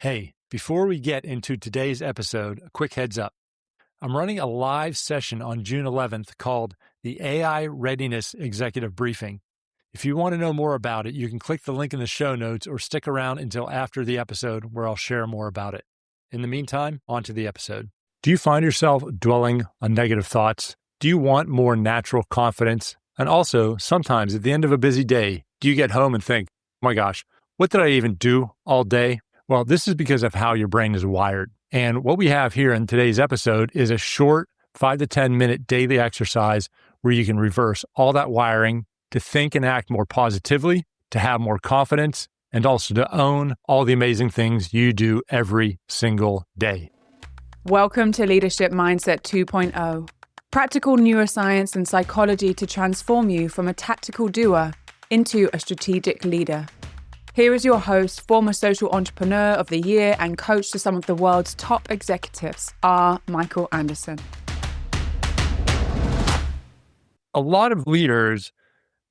Hey, before we get into today's episode, a quick heads up. I'm running a live session on June 11th called the AI Readiness Executive Briefing. If you want to know more about it, you can click the link in the show notes or stick around until after the episode where I'll share more about it. In the meantime, on to the episode. Do you find yourself dwelling on negative thoughts? Do you want more natural confidence? And also, sometimes at the end of a busy day, do you get home and think, oh my gosh, what did I even do all day? Well, this is because of how your brain is wired. And what we have here in today's episode is a short 5 to 10 minute daily exercise where you can reverse all that wiring to think and act more positively, to have more confidence, and also to own all the amazing things you do every single day. Welcome to Leadership Mindset 2.0. Practical neuroscience and psychology to transform you from a tactical doer into a strategic leader. Here is your host, former social entrepreneur of the year and coach to some of the world's top executives, R. Michael Anderson. A lot of leaders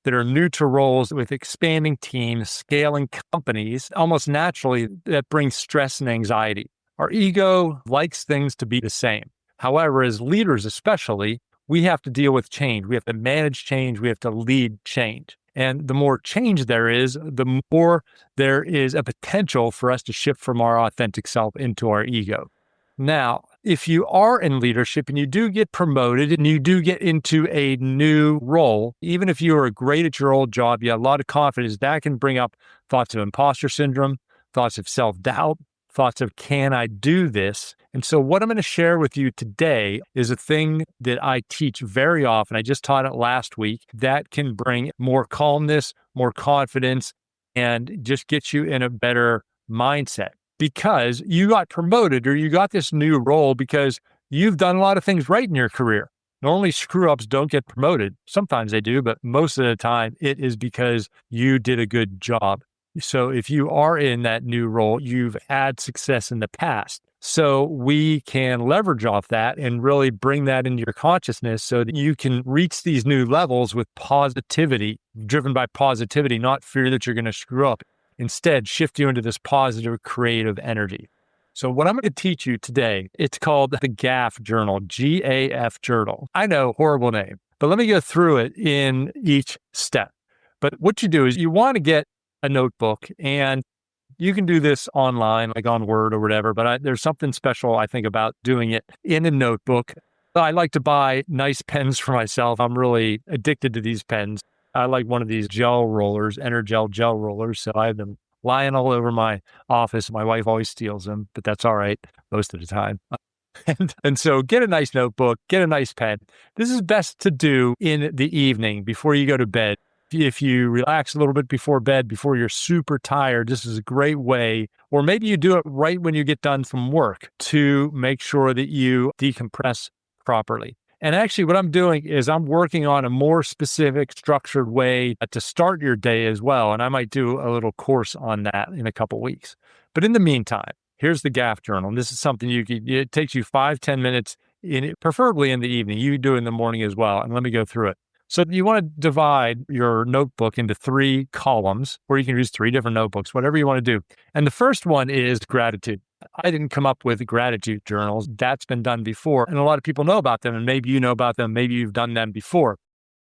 that are new to roles with expanding teams, scaling companies, almost naturally that brings stress and anxiety. Our ego likes things to be the same. However, as leaders especially, we have to deal with change. We have to manage change. We have to lead change. And the more change there is, the more there is a potential for us to shift from our authentic self into our ego. Now, if you are in leadership and you do get promoted and you do get into a new role, even if you are great at your old job, you have a lot of confidence, that can bring up thoughts of imposter syndrome, thoughts of self-doubt, thoughts of, can I do this? And so what I'm going to share with you today is a thing that I teach very often. I just taught it last week that can bring more calmness, more confidence, and just get you in a better mindset. Because you got promoted or you got this new role because you've done a lot of things right in your career. Normally screw-ups don't get promoted. Sometimes they do, but most of the time it is because you did a good job. So if you are in that new role, you've had success in the past. So we can leverage off that and really bring that into your consciousness so that you can reach these new levels with positivity, driven by positivity, not fear that you're going to screw up. Instead, shift you into this positive, creative energy. So what I'm going to teach you today, it's called the GAF Journal, GAF Journal. I know, horrible name, but let me go through it in each step. But what you do is you want to get a notebook, and you can do this online, like on Word or whatever, but there's something special, I think, about doing it in a notebook. I like to buy nice pens for myself. I'm really addicted to these pens. I like one of these gel rollers, Energel gel rollers, so I have them lying all over my office. My wife always steals them, but that's all right most of the time. And so get a nice notebook, get a nice pen. This is best to do in the evening before you go to bed. If you relax a little bit before bed, before you're super tired, this is a great way, or maybe you do it right when you get done from work to make sure that you decompress properly. And actually what I'm doing is I'm working on a more specific, structured way to start your day as well. And I might do a little course on that in a couple weeks. But in the meantime, here's the GAF Journal. And this is something it takes you 5-10 minutes, preferably in the evening. You do it in the morning as well. And let me go through it. So you want to divide your notebook into 3 columns, or you can use 3 different notebooks, whatever you want to do. And the first one is gratitude. I didn't come up with gratitude journals. That's been done before. And a lot of people know about them, and maybe you know about them. Maybe you've done them before.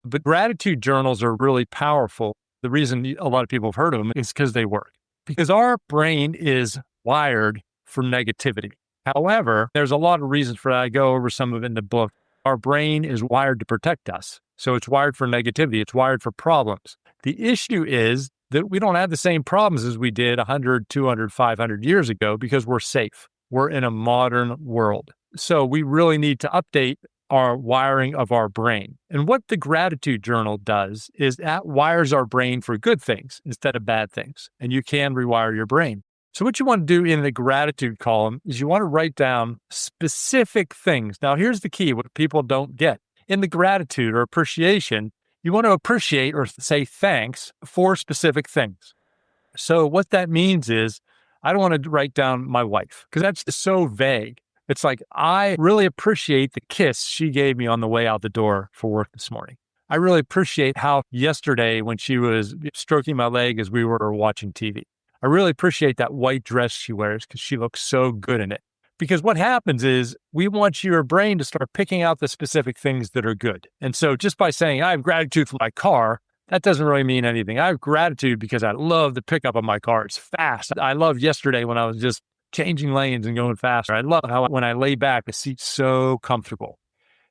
But gratitude journals are really powerful. The reason a lot of people have heard of them is because they work. Because our brain is wired for negativity. However, there's a lot of reasons for that. I go over some of it in the book. Our brain is wired to protect us. So it's wired for negativity. It's wired for problems. The issue is that we don't have the same problems as we did 100, 200, 500 years ago because we're safe. We're in a modern world. So we really need to update our wiring of our brain. And what the gratitude journal does is that wires our brain for good things instead of bad things. And you can rewire your brain. So what you want to do in the gratitude column is you want to write down specific things. Now, here's the key, what people don't get. In the gratitude or appreciation, you want to appreciate or say thanks for specific things. So what that means is, I don't want to write down my wife because that's just so vague. It's like, I really appreciate the kiss she gave me on the way out the door for work this morning. I really appreciate how yesterday when she was stroking my leg as we were watching TV. I really appreciate that white dress she wears because she looks so good in it. Because what happens is we want your brain to start picking out the specific things that are good. And so just by saying, I have gratitude for my car, that doesn't really mean anything. I have gratitude because I love the pickup of my car. It's fast. I loved yesterday when I was just changing lanes and going faster. I love how when I lay back, the seat's so comfortable.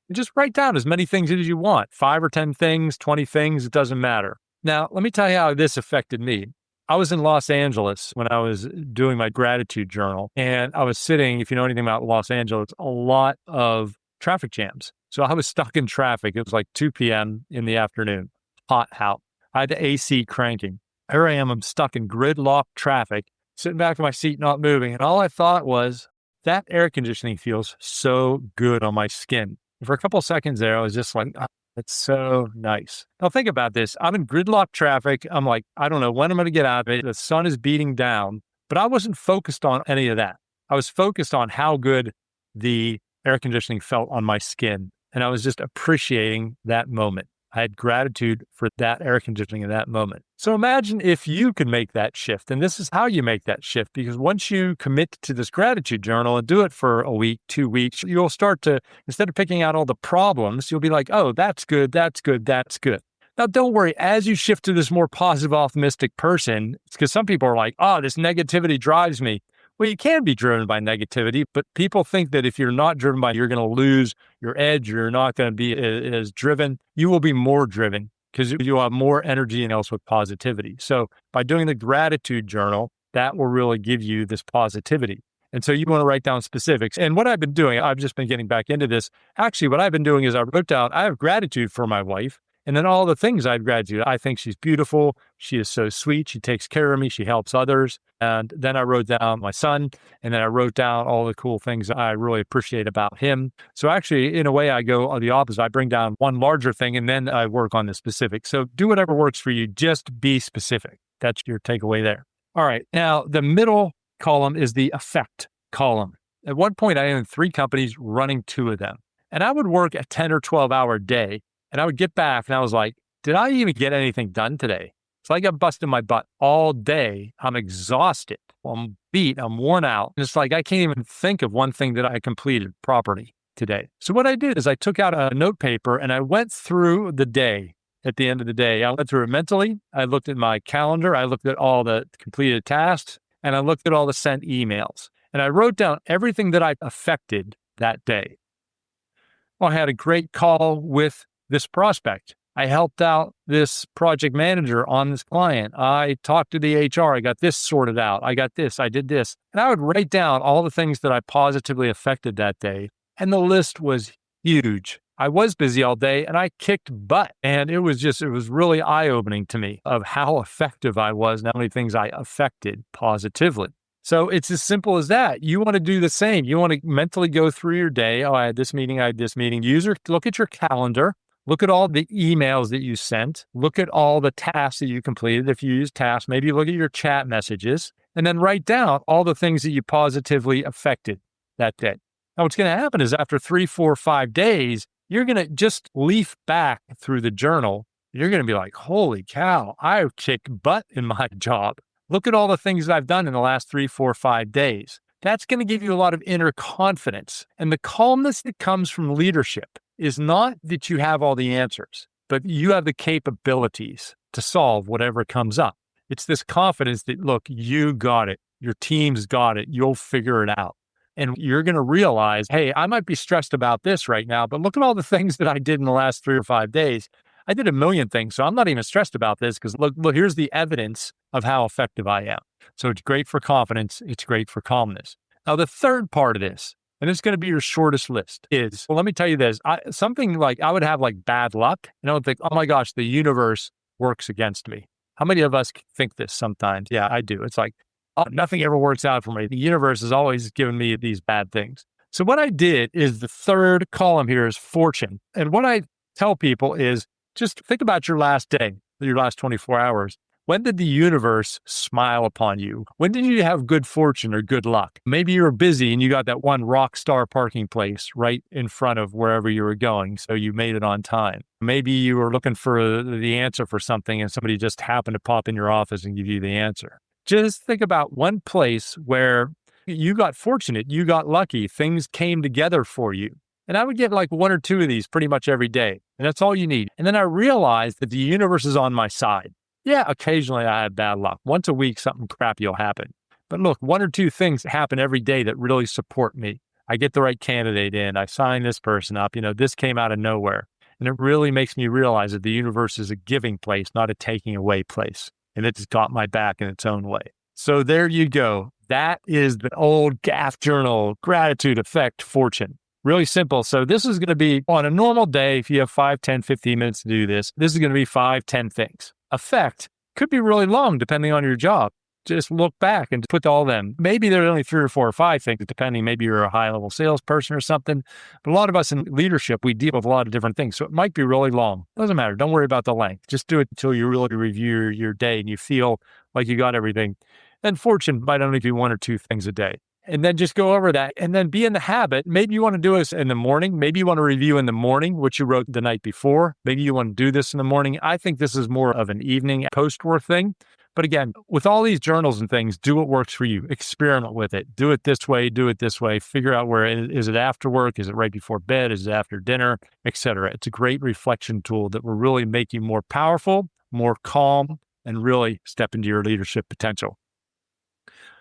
And just write down as many things as you want, 5 or 10 things, 20 things, it doesn't matter. Now, let me tell you how this affected me. I was in Los Angeles when I was doing my gratitude journal, and I was sitting, if you know anything about Los Angeles, a lot of traffic jams. So I was stuck in traffic. It was like 2 p.m. in the afternoon, hot out. I had the AC cranking. Here I am, I'm stuck in gridlock traffic, sitting back in my seat, not moving. And all I thought was, that air conditioning feels so good on my skin. For a couple of seconds there, I was just like, oh, it's so nice. Now think about this. I'm in gridlock traffic. I'm like, I don't know when I'm going to get out of it. The sun is beating down, but I wasn't focused on any of that. I was focused on how good the air conditioning felt on my skin. And I was just appreciating that moment. I had gratitude for that air conditioning in that moment. So imagine if you could make that shift. And this is how you make that shift, because once you commit to this gratitude journal and do it for a week, 2 weeks, you'll start to, instead of picking out all the problems, you'll be like, oh, that's good, that's good, that's good. Now, don't worry, as you shift to this more positive, optimistic person, it's because some people are like, oh, this negativity drives me. Well, you can be driven by negativity, but people think that if you're not driven by, you're going to lose your edge, you're not going to be as driven. You will be more driven because you'll have more energy and else with positivity. So by doing the gratitude journal, that will really give you this positivity. And so you want to write down specifics. And what I've been doing, I've just been getting back into this. Actually, what I've been doing is I wrote down, I have gratitude for my wife. And then all the things I have gratitude. I think she's beautiful. She is so sweet. She takes care of me. She helps others. And then I wrote down my son. And then I wrote down all the cool things I really appreciate about him. So actually, in a way, I go the opposite. I bring down one larger thing and then I work on the specific. So do whatever works for you. Just be specific. That's your takeaway there. All right. Now, the middle column is the effect column. At one point, I owned 3 companies, running 2 of them. And I would work a 10 or 12-hour day. And I would get back and I was like, did I even get anything done today? It's like I'm busting my butt all day. I'm exhausted. I'm beat. I'm worn out. And it's like, I can't even think of one thing that I completed properly today. So what I did is I took out a note paper and I went through the day. At the end of the day, I went through it mentally. I looked at my calendar. I looked at all the completed tasks and I looked at all the sent emails. And I wrote down everything that I affected that day. Well, I had a great call with this prospect. I helped out this project manager on this client. I talked to the HR. I got this sorted out. I got this. I did this. And I would write down all the things that I positively affected that day. And the list was huge. I was busy all day and I kicked butt. And it was really eye-opening to me of how effective I was and how many things I affected positively. So it's as simple as that. You want to do the same. You want to mentally go through your day. Oh, I had this meeting. Look at your calendar. Look at all the emails that you sent. Look at all the tasks that you completed. If you use tasks, maybe look at your chat messages and then write down all the things that you positively affected that day. Now, what's going to happen is after 3, 4, 5 days, you're going to just leaf back through the journal. You're going to be like, holy cow, I kicked butt in my job. Look at all the things I've done in the last 3, 4, 5 days. That's going to give you a lot of inner confidence. And the calmness that comes from leadership is not that you have all the answers, but you have the capabilities to solve whatever comes up. It's this confidence that, look, you got it. Your team's got it. You'll figure it out. And you're going to realize, hey, I might be stressed about this right now, but look at all the things that I did in the last 3 or 5 days. I did a million things, so I'm not even stressed about this because look, here's the evidence of how effective I am. So it's great for confidence. It's great for calmness. Now, the third part of this, and it's going to be your shortest list, is, well, let me tell you this. Something like I would have like bad luck, and I would think, oh my gosh, the universe works against me. How many of us think this sometimes? Yeah, I do. It's like, oh, nothing ever works out for me. The universe has always given me these bad things. So what I did is the third column here is fortune. And what I tell people is just think about your last day, your last 24 hours. When did the universe smile upon you? When did you have good fortune or good luck? Maybe you were busy and you got that one rock star parking place right in front of wherever you were going, so you made it on time. Maybe you were looking for the answer for something and somebody just happened to pop in your office and give you the answer. Just think about one place where you got fortunate, you got lucky, things came together for you. And I would get like one or two of these pretty much every day. And that's all you need. And then I realized that the universe is on my side. Yeah, occasionally I have bad luck. Once a week, something crappy will happen. But look, one or two things happen every day that really support me. I get the right candidate in. I sign this person up. This came out of nowhere. And it really makes me realize that the universe is a giving place, not a taking away place. And it's got my back in its own way. So there you go. That is the old GAF Journal, gratitude, effect, fortune. Really simple. So this is going to be on a normal day. If you have 5, 10, 15 minutes to do this, this is going to be 5, 10 things. Effect could be really long depending on your job. Just look back and put all them. Maybe there are only 3 or 4 or 5 things, depending. Maybe you're a high-level salesperson or something. But a lot of us in leadership, we deal with a lot of different things. So it might be really long. Doesn't matter. Don't worry about the length. Just do it until you really review your day and you feel like you got everything. And fortune might only be 1 or 2 things a day. And then just go over that and then be in the habit. Maybe you want to do this in the morning. Maybe you want to review in the morning what you wrote the night before. Maybe you want to do this in the morning. I think this is more of an evening post-work thing. But again, with all these journals and things, do what works for you. Experiment with it. Do it this way. Do it this way. Figure out is it after work? Is it right before bed? Is it after dinner? Etc. It's a great reflection tool that will really make you more powerful, more calm, and really step into your leadership potential.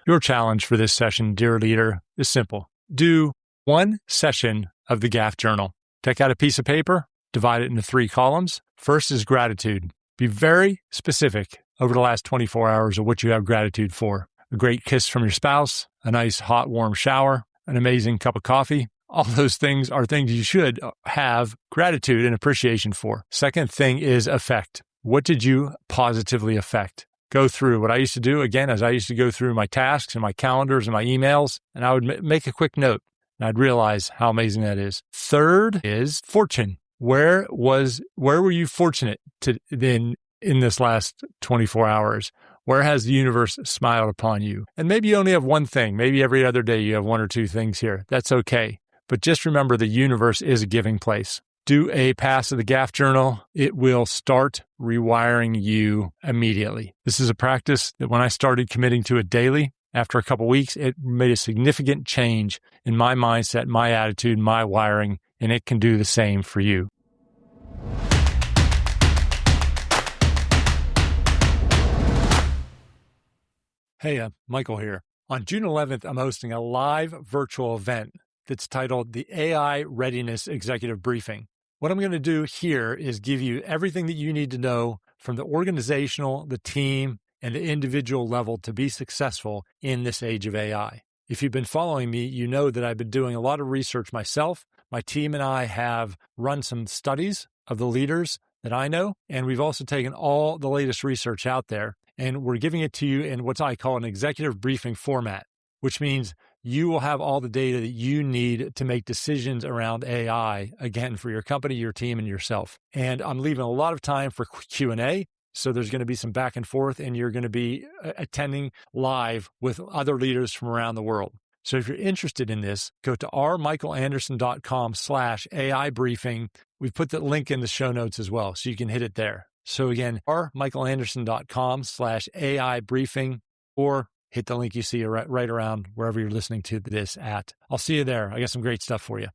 Your challenge for this session, dear leader, is simple. Do 1 session of the GAF Journal. Take out a piece of paper, divide it into 3 columns. First is gratitude. Be very specific over the last 24 hours of what you have gratitude for. A great kiss from your spouse, a nice hot warm shower, an amazing cup of coffee. All those things are things you should have gratitude and appreciation for. Second thing is affect. What did you positively affect? Go through what I used to do, again, as I used to go through my tasks and my calendars and my emails, and I would make a quick note, and I'd realize how amazing that is. Third is fortune. Where were you fortunate in this last 24 hours? Where has the universe smiled upon you? And maybe you only have one thing. Maybe every other day you have 1 or 2 things here. That's okay. But just remember the universe is a giving place. Do a pass of the GAF Journal. It will start rewiring you immediately. This is a practice that when I started committing to it daily, after a couple of weeks, it made a significant change in my mindset, my attitude, my wiring, and it can do the same for you. Hey, Michael here. On June 11th, I'm hosting a live virtual event that's titled the AI Readiness Executive Briefing. What I'm going to do here is give you everything that you need to know from the organizational, the team, and the individual level to be successful in this age of AI. If you've been following me, you know that I've been doing a lot of research myself. My team and I have run some studies of the leaders that I know, and we've also taken all the latest research out there, and we're giving it to you in what I call an executive briefing format, which means you will have all the data that you need to make decisions around AI, again, for your company, your team, and yourself. And I'm leaving a lot of time for Q&A, so there's going to be some back and forth, and you're going to be attending live with other leaders from around the world. So if you're interested in this, go to rmichaelanderson.com/AI briefing. We've put the link in the show notes as well, so you can hit it there. So again, rmichaelanderson.com/AI briefing, or hit the link you see right around wherever you're listening to this at. I'll see you there. I got some great stuff for you.